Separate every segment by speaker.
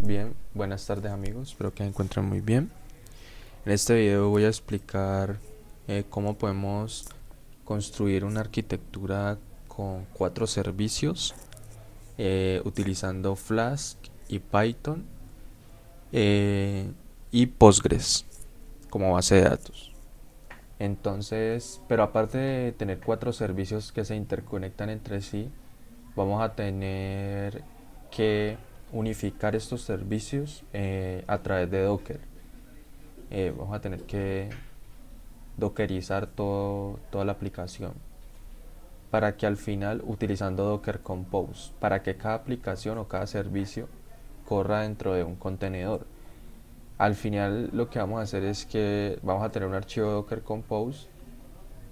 Speaker 1: Bien, buenas tardes amigos, espero que se encuentren muy bien. En este video voy a explicar cómo podemos construir una arquitectura con 4 servicios utilizando Flask y Python eh, y Postgres como base de datos. Entonces, pero aparte de tener 4 servicios que se interconectan entre sí, vamos a tener que unificar estos servicios a través de Docker. Vamos a tener que dockerizar toda la aplicación para que al final, utilizando Docker Compose, para que cada aplicación o cada servicio corra dentro de un contenedor. Al final lo que vamos a hacer es que vamos a tener un archivo Docker Compose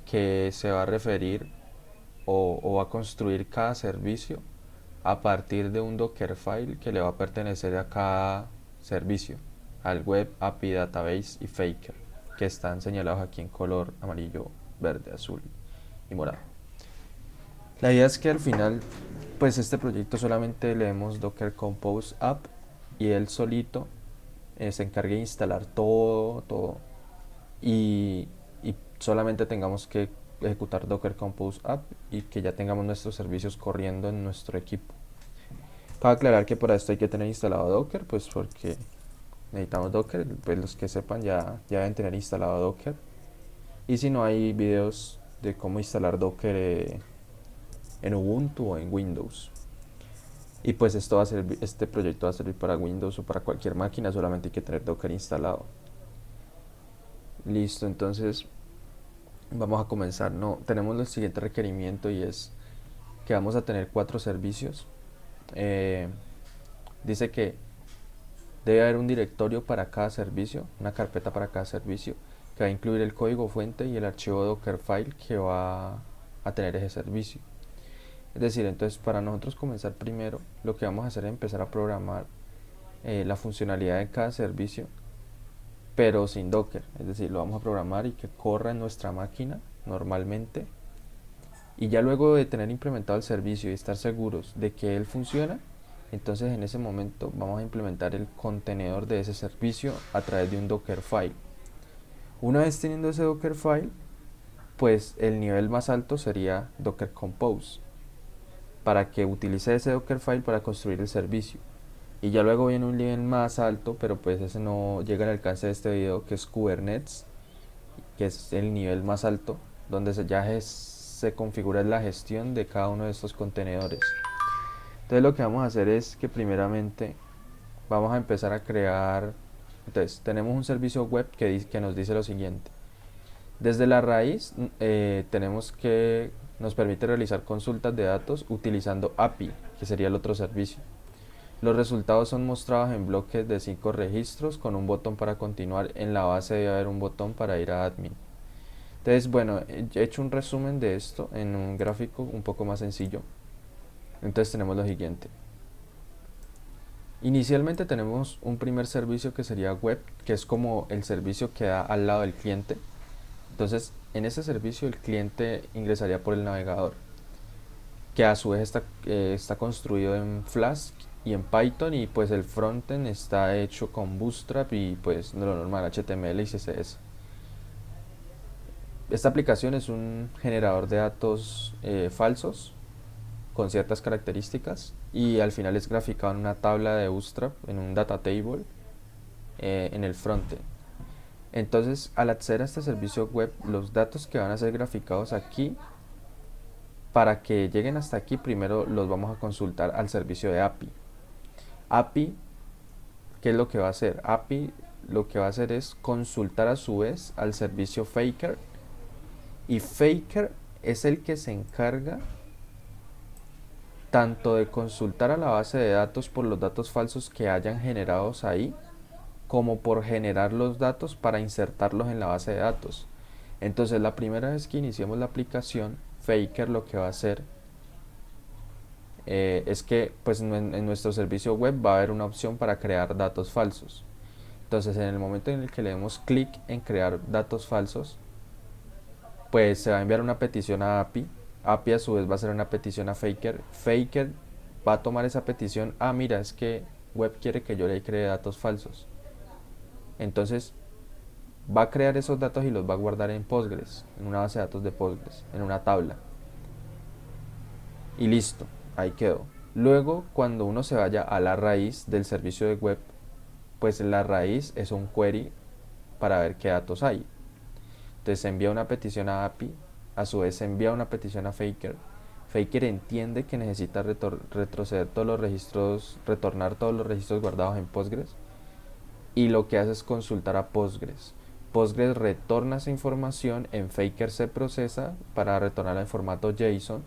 Speaker 1: que se va a referir o va a construir cada servicio a partir de un Dockerfile que le va a pertenecer a cada servicio, al Web API Database y Faker, que están señalados aquí en color amarillo, verde, azul y morado. La idea es que al final, pues este proyecto solamente le demos Docker Compose App y él solito se encargue de instalar todo y solamente tengamos que ejecutar Docker Compose App y que ya tengamos nuestros servicios corriendo en nuestro equipo. Para aclarar que para esto hay que tener instalado Docker, pues porque necesitamos Docker, pues los que sepan ya deben tener instalado Docker. Y si no, hay videos de cómo instalar Docker en Ubuntu o en Windows. Y pues este proyecto va a servir para Windows o para cualquier máquina, solamente hay que tener Docker instalado. Listo, entonces vamos a comenzar. No, tenemos el siguiente requerimiento y es que vamos a tener 4 servicios. Dice que debe haber un directorio para cada servicio, una carpeta para cada servicio, que va a incluir el código fuente y el archivo Dockerfile que va a tener ese servicio. Es decir, entonces para nosotros comenzar primero, lo que vamos a hacer es empezar a programar la funcionalidad de cada servicio, pero sin Docker. Es decir, lo vamos a programar y que corra en nuestra máquina normalmente. Y ya luego de tener implementado el servicio y estar seguros de que él funciona, entonces en ese momento vamos a implementar el contenedor de ese servicio a través de un Dockerfile. Una vez teniendo ese Dockerfile, pues el nivel más alto sería Docker Compose, para que utilice ese Dockerfile para construir el servicio. Y ya luego viene un nivel más alto, pero pues ese no llega al alcance de este video, que es Kubernetes, que es el nivel más alto, donde se configura la gestión de cada uno de estos contenedores. Entonces lo que vamos a hacer es que primeramente vamos a empezar a crear. Entonces tenemos un servicio web que nos dice lo siguiente: desde la raíz tenemos que nos permite realizar consultas de datos utilizando API, que sería el otro servicio. Los resultados son mostrados en bloques de 5 registros con un botón para continuar. En la base debe haber un botón para ir a admin. Entonces, bueno, he hecho un resumen de esto en un gráfico un poco más sencillo. Entonces tenemos lo siguiente. Inicialmente tenemos un primer servicio que sería web, que es como el servicio que da al lado del cliente. Entonces, en ese servicio el cliente ingresaría por el navegador, que a su vez está construido en Flask y en Python, y pues el frontend está hecho con Bootstrap y pues lo normal, HTML y CSS. Esta aplicación es un generador de datos falsos con ciertas características y al final es graficado en una tabla de Bootstrap, en un data table en el frontend. Entonces, al acceder a este servicio web, los datos que van a ser graficados aquí, para que lleguen hasta aquí, primero los vamos a consultar al servicio de API. API, ¿qué es lo que va a hacer? API lo que va a hacer es consultar a su vez al servicio Faker, y Faker es el que se encarga tanto de consultar a la base de datos por los datos falsos que hayan generados ahí, como por generar los datos para insertarlos en la base de datos. Entonces, la primera vez que iniciemos la aplicación, Faker lo que va a hacer es que pues en nuestro servicio web va a haber una opción para crear datos falsos. Entonces, en el momento en el que le demos clic en crear datos falsos, pues se va a enviar una petición a API. API a su vez va a hacer una petición a Faker. Faker va a tomar esa petición. Ah, mira, es que web quiere que yo le cree datos falsos. Entonces va a crear esos datos y los va a guardar en Postgres, en una base de datos de Postgres, en una tabla. Y listo, ahí quedó. Luego, cuando uno se vaya a la raíz del servicio de web, pues la raíz es un query para ver qué datos hay. Entonces se envía una petición a API, a su vez se envía una petición a Faker. Faker entiende que necesita retroceder todos los registros, retornar todos los registros guardados en Postgres, y lo que hace es consultar a Postgres. Postgres retorna esa información, en Faker se procesa para retornarla en formato JSON.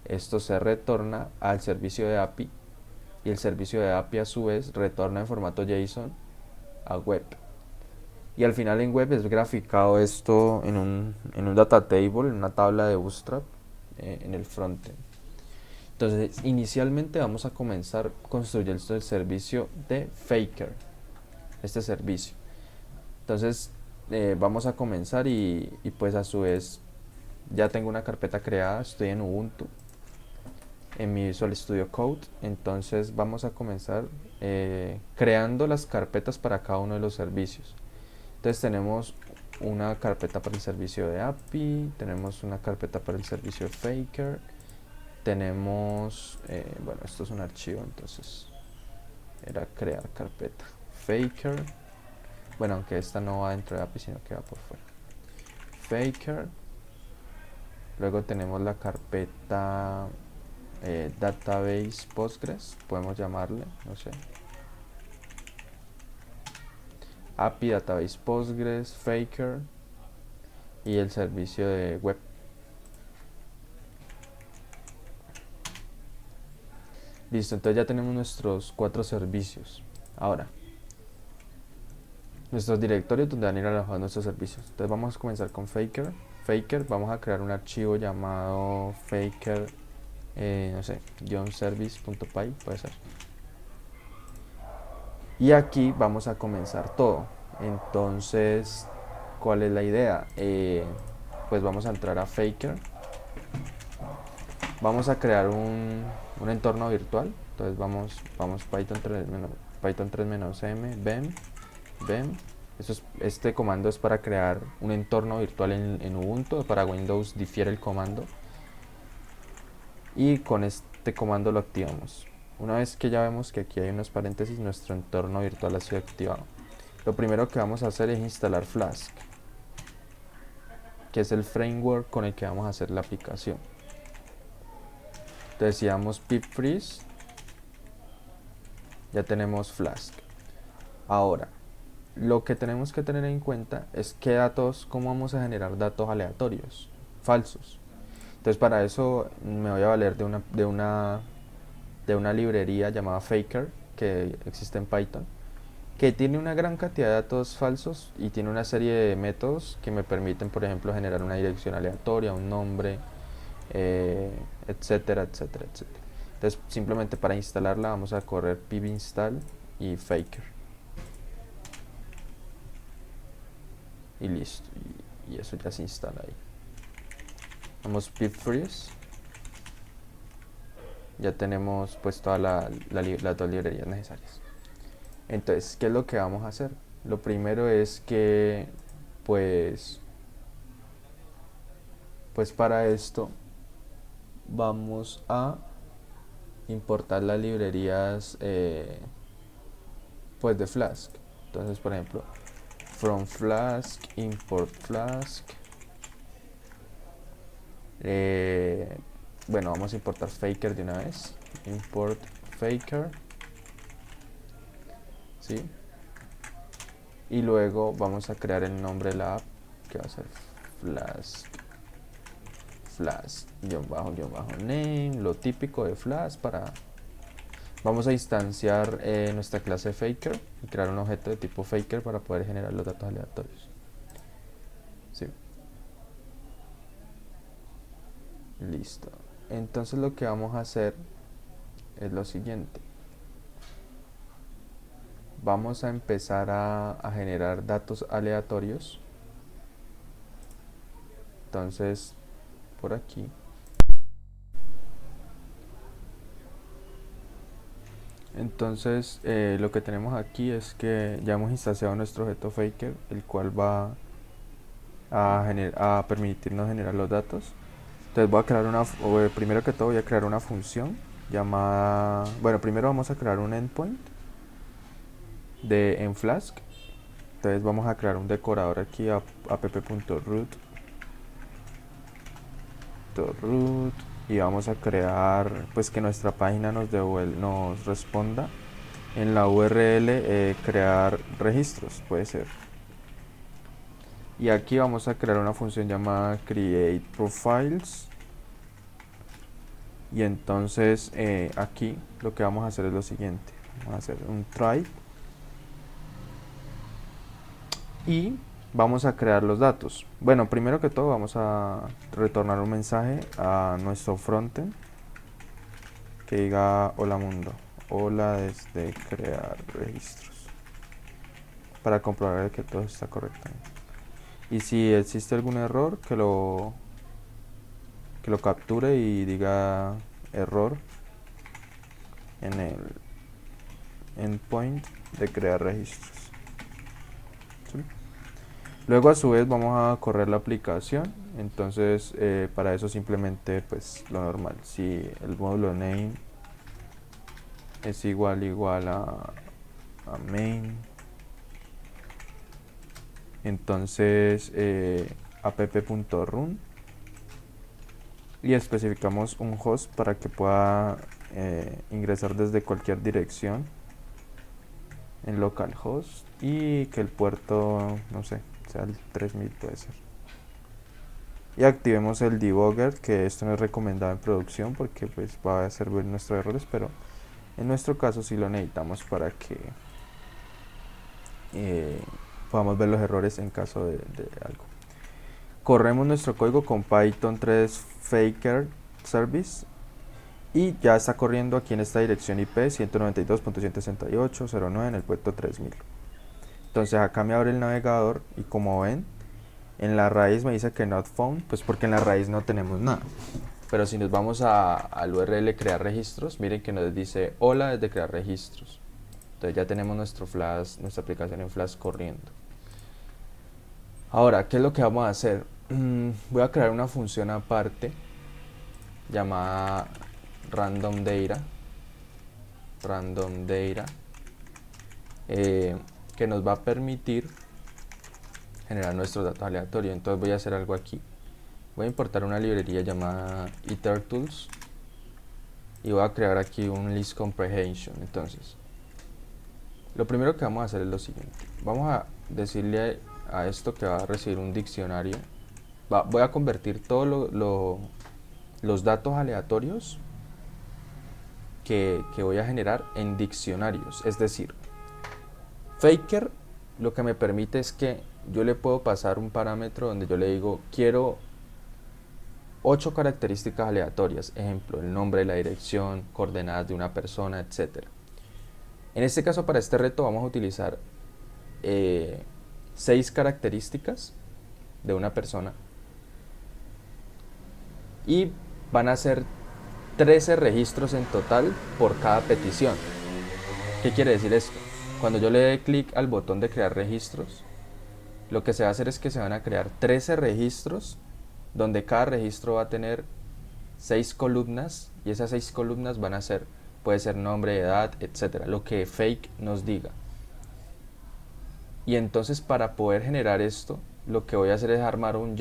Speaker 1: Esto se retorna al servicio de API y el servicio de API a su vez retorna en formato JSON a web. Y al final en web es graficado esto en un data table, en una tabla de Bootstrap, en el frontend. Entonces, inicialmente vamos a comenzar construyendo el servicio de Faker, este servicio. Entonces, vamos a comenzar y pues a su vez ya tengo una carpeta creada, estoy en Ubuntu, en mi Visual Studio Code. Entonces vamos a comenzar creando las carpetas para cada uno de los servicios. Entonces tenemos una carpeta para el servicio de API, tenemos una carpeta para el servicio de Faker, tenemos, bueno, esto es un archivo, entonces era crear carpeta Faker, bueno, aunque esta no va dentro de API sino que va por fuera. Faker, luego tenemos la carpeta database Postgres, podemos llamarle, no sé, API database Postgres, Faker y el servicio de web. Listo, entonces ya tenemos nuestros 4 servicios. Ahora, nuestros directorios donde van a ir alojados nuestros servicios. Entonces vamos a comenzar con Faker. Faker, vamos a crear un archivo llamado Faker, no sé, -service.py, puede ser. Y aquí vamos a comenzar todo. Entonces, ¿cuál es la idea? Pues vamos a entrar a Faker. Vamos a crear un entorno virtual. Entonces vamos Python 3-m, bem. Este comando es para crear un entorno virtual en Ubuntu. Para Windows difiere el comando. Y con este comando lo activamos. Una vez que ya vemos que aquí hay unos paréntesis, nuestro entorno virtual ha sido activado. Lo primero que vamos a hacer es instalar Flask, que es el framework con el que vamos a hacer la aplicación. Entonces si damos pip freeze, ya tenemos Flask. Ahora, lo que tenemos que tener en cuenta es qué datos, cómo vamos a generar datos aleatorios, falsos. Entonces para eso me voy a valer de una librería llamada Faker, que existe en Python, que tiene una gran cantidad de datos falsos y tiene una serie de métodos que me permiten, por ejemplo, generar una dirección aleatoria, un nombre, etcétera, etcétera, etcétera. Entonces simplemente para instalarla vamos a correr pip install y Faker y listo, y eso ya se instala ahí. Vamos pip freeze, ya tenemos pues todas las 2 librerías necesarias. Entonces, ¿qué es lo que vamos a hacer? Lo primero es que pues para esto vamos a importar las librerías pues de Flask. Entonces, por ejemplo, from Flask, import Flask. Bueno, vamos a importar Faker de una vez. Import Faker. ¿Sí? Y luego vamos a crear el nombre de la app, que va a ser Flask-name, lo típico de Flask. Vamos a instanciar nuestra clase Faker y crear un objeto de tipo Faker para poder generar los datos aleatorios. ¿Sí? Listo. Entonces lo que vamos a hacer es lo siguiente. Vamos a empezar a generar datos aleatorios. Entonces, por aquí. Entonces lo que tenemos aquí es que ya hemos instanciado nuestro objeto faker, el cual va a permitirnos generar los datos. Entonces voy a crear primero que todo voy a crear una función llamada, bueno, primero vamos a crear un endpoint en Flask. Entonces vamos a crear un decorador aquí app.root y vamos a crear pues que nuestra página nos responda en la URL crear registros, puede ser. Y aquí vamos a crear una función llamada create profiles. Y entonces aquí lo que vamos a hacer es lo siguiente. Vamos a hacer un try. Y vamos a crear los datos. Bueno, primero que todo vamos a retornar un mensaje a nuestro frontend que diga hola mundo. Hola desde crear registros. Para comprobar que todo está correcto. Y si existe algún error, que lo capture y diga error en el endpoint de crear registros. ¿Sí? Luego a su vez vamos a correr la aplicación. Entonces para eso simplemente pues lo normal, si el módulo name es igual a main, entonces app.run y especificamos un host para que pueda ingresar desde cualquier dirección en localhost y que el puerto, no sé, sea el 3000 puede ser. Y activemos el debugger, que esto no es recomendado en producción porque pues va a servir nuestros errores, pero en nuestro caso sí lo necesitamos para que podamos ver los errores en caso de algo. Corremos nuestro código con Python 3 faker service y ya está corriendo aquí en esta dirección IP 192.168.0.9 en el puerto 3000. Entonces acá me abre el navegador y como ven en la raíz me dice que not found, pues porque en la raíz no tenemos nada. Pero si nos vamos al URL crear registros, miren que nos dice hola desde crear registros. Entonces ya tenemos nuestra aplicación en Flask corriendo. Ahora, ¿qué es lo que vamos a hacer? Voy a crear una función aparte llamada random data que nos va a permitir generar nuestros datos aleatorios. Entonces voy a hacer algo aquí. Voy a importar una librería llamada itertools y voy a crear aquí un list comprehension. Entonces lo primero que vamos a hacer es lo siguiente. Vamos a decirle a esto que va a recibir un diccionario. Voy a convertir todos los datos aleatorios que voy a generar en diccionarios. Es decir, faker lo que me permite es que yo le puedo pasar un parámetro donde yo le digo quiero 8 características aleatorias, ejemplo, el nombre, la dirección, coordenadas de una persona, etc. En este caso, para este reto vamos a utilizar 6 características de una persona y van a ser 13 registros en total por cada petición. ¿Qué quiere decir esto? Cuando yo le dé clic al botón de crear registros, lo que se va a hacer es que se van a crear 13 registros donde cada registro va a tener 6 columnas y esas 6 columnas van a ser, puede ser nombre, edad, etcétera, lo que fake nos diga. Y entonces para poder generar esto, lo que voy a hacer es armar un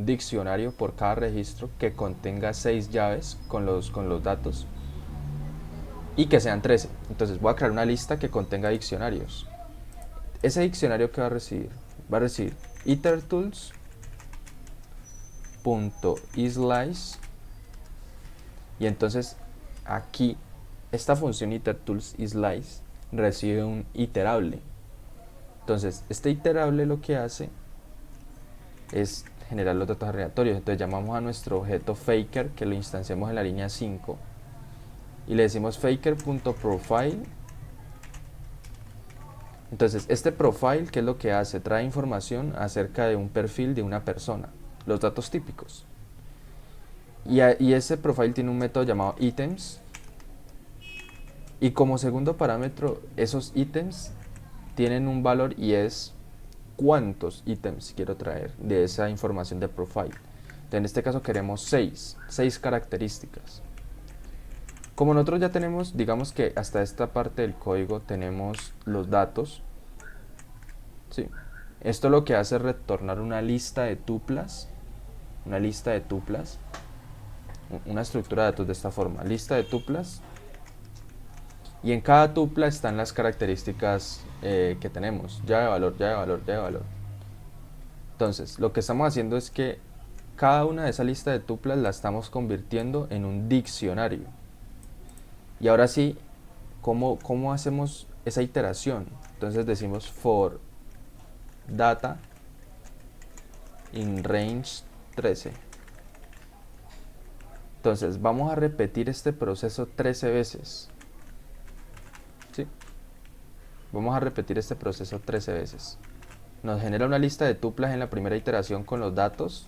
Speaker 1: diccionario por cada registro que contenga 6 llaves con los datos y que sean 13. Entonces voy a crear una lista que contenga diccionarios. Ese diccionario que va a recibir itertools.islice y entonces aquí esta función itertools.islice recibe un iterable. Entonces este iterable lo que hace es generar los datos aleatorios. Entonces llamamos a nuestro objeto faker, que lo instanciamos en la línea 5 y le decimos faker.profile. Entonces este profile, ¿qué es lo que hace? Trae información acerca de un perfil de una persona, los datos típicos. Y ese profile tiene un método llamado items Y como segundo parámetro, esos ítems tienen un valor y es cuántos ítems quiero traer de esa información de profile. En este caso queremos 6 características. Como nosotros ya tenemos, digamos que hasta esta parte del código tenemos los datos, ¿sí? Esto lo que hace es retornar una lista de tuplas, una estructura de datos de esta forma, lista de tuplas, y en cada tupla están las características que tenemos, llave de valor, llave de valor, llave de valor. Entonces, lo que estamos haciendo es que cada una de esa lista de tuplas la estamos convirtiendo en un diccionario. Y ahora sí, ¿cómo hacemos esa iteración? Entonces decimos for data in range 13. Entonces vamos a repetir este proceso 13 veces. ¿Sí? Vamos a repetir este proceso 13 veces. Nos genera una lista de tuplas en la primera iteración con los datos,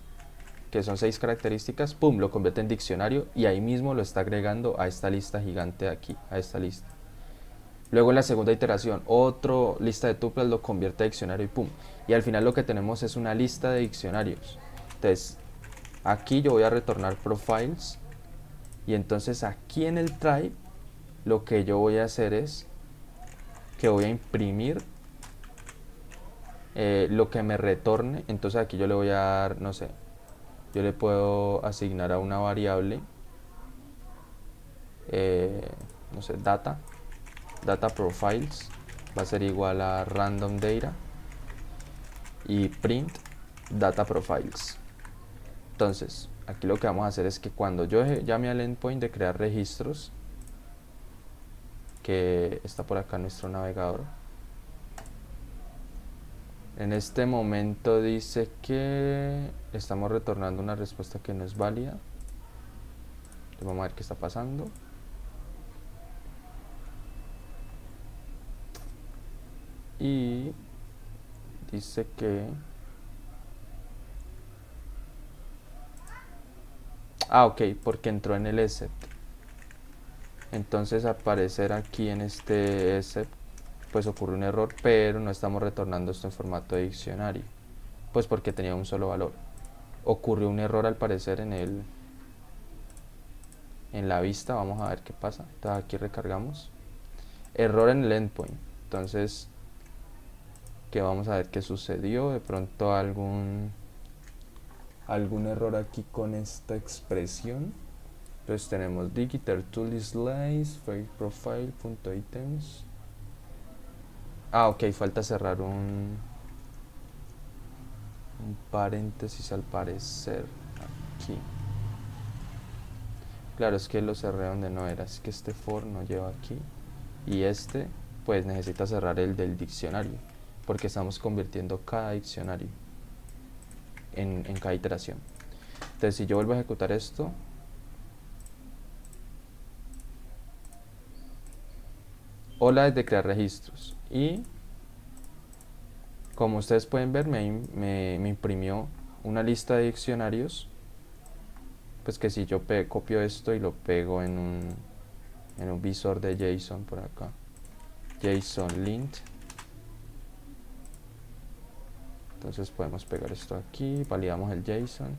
Speaker 1: que son 6 características, pum, lo convierte en diccionario y ahí mismo lo está agregando a esta lista gigante de aquí, a esta lista. Luego en la segunda iteración, otro lista de tuplas lo convierte a diccionario y pum. Y al final lo que tenemos es una lista de diccionarios. Entonces, aquí yo voy a retornar profiles y entonces aquí en el try lo que yo voy a hacer es que voy a imprimir lo que me retorne. Entonces aquí yo le voy a dar, no sé, yo le puedo asignar a una variable, no sé, data profiles, va a ser igual a random data y print data profiles. Entonces aquí lo que vamos a hacer es que cuando yo llame al endpoint de crear registros, que está por acá en nuestro navegador, en este momento dice que estamos retornando una respuesta que no es válida. Vamos a ver qué está pasando. Y dice que ok, porque entró en el except. Entonces aparecer aquí en este except pues ocurre un error, pero no estamos retornando esto en formato de diccionario, pues porque tenía un solo valor. Ocurrió un error al parecer en la vista. Vamos a ver qué pasa. Entonces aquí recargamos, error en el endpoint. Entonces que vamos a ver qué sucedió. De pronto algún error aquí con esta expresión. Entonces tenemos digital tool slice fake profile.items. Ok, falta cerrar un paréntesis al parecer aquí. Claro, es que lo cerré donde no era, es que este for no lleva aquí y este pues necesita cerrar el del diccionario porque estamos convirtiendo cada diccionario en cada iteración. Entonces si yo vuelvo a ejecutar esto, hola desde crear registros, y como ustedes pueden ver me imprimió una lista de diccionarios, pues que si yo copio esto y lo pego en un visor de JSON por acá, JSON lint, entonces podemos pegar esto aquí, validamos el JSON,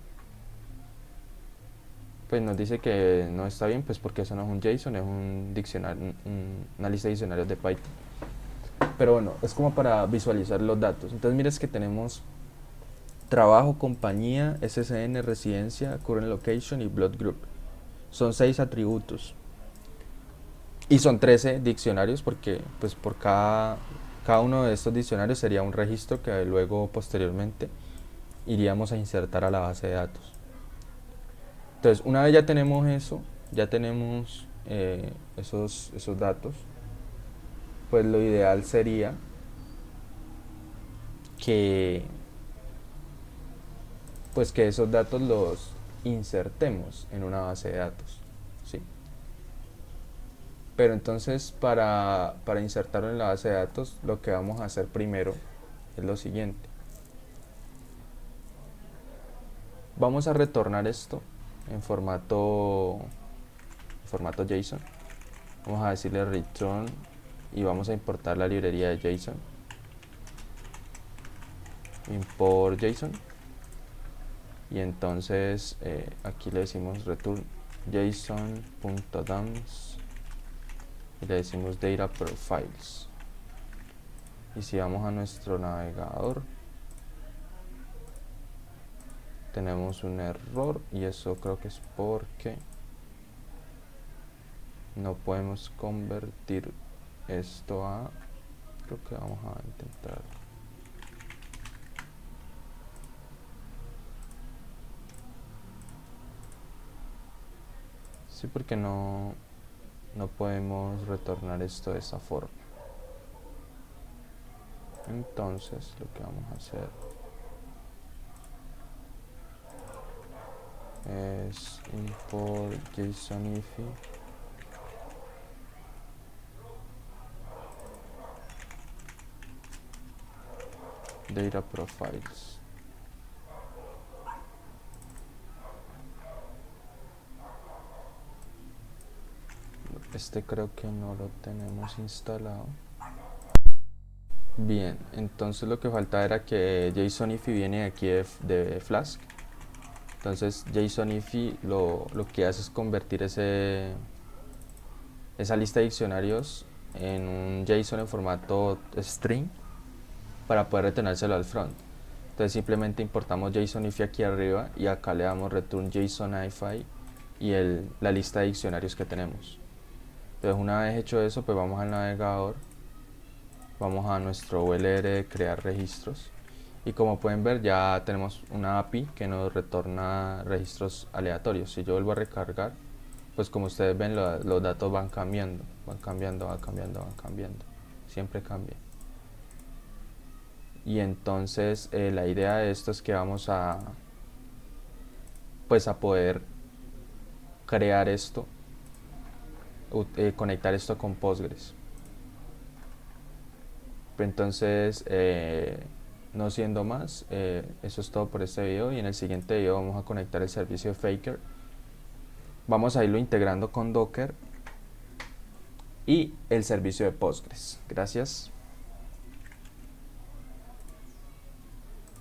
Speaker 1: pues nos dice que no está bien, pues porque eso no es un JSON, es un diccionario, una lista de diccionarios de Python. Pero bueno, es como para visualizar los datos. Entonces mires que tenemos trabajo, compañía, SSN, residencia, current location y blood group. Son 6 atributos. Y son 13 diccionarios porque pues por cada uno de estos diccionarios sería un registro que luego posteriormente iríamos a insertar a la base de datos. Entonces una vez ya tenemos eso, ya tenemos esos datos, pues lo ideal sería que que esos datos los insertemos en una base de datos, ¿sí? Pero entonces para insertarlo en la base de datos, lo que vamos a hacer primero es lo siguiente. Vamos a retornar esto en formato JSON. Vamos a decirle return y vamos a importar la librería de JSON. Import JSON. Y entonces aquí le decimos return json.dumps y le decimos data profiles. Y si vamos a nuestro navegador, tenemos un error y eso creo que es porque no podemos convertir esto a, creo que vamos a intentar. Sí, porque no podemos retornar esto de esa forma. Entonces lo que vamos a hacer es import JSONify data profiles. Este creo que no lo tenemos instalado. Bien, entonces lo que falta era que JSONify viene aquí de Flask. Entonces JSONify lo que hace es convertir esa lista de diccionarios en un JSON en formato string para poder retornárselo al front. Entonces simplemente importamos JSONify aquí arriba y acá le damos return JSONify y la lista de diccionarios que tenemos. Entonces una vez hecho eso, pues vamos al navegador, vamos a nuestro ULR de crear registros y como pueden ver ya tenemos una API que nos retorna registros aleatorios. Si yo vuelvo a recargar, pues como ustedes ven los datos van cambiando, siempre cambia. Y entonces la idea de esto es que vamos a poder crear esto, conectar esto con Postgres. Entonces no siendo más, eso es todo por este video y en el siguiente video vamos a conectar el servicio de Faker. Vamos a irlo integrando con Docker y el servicio de Postgres. Gracias.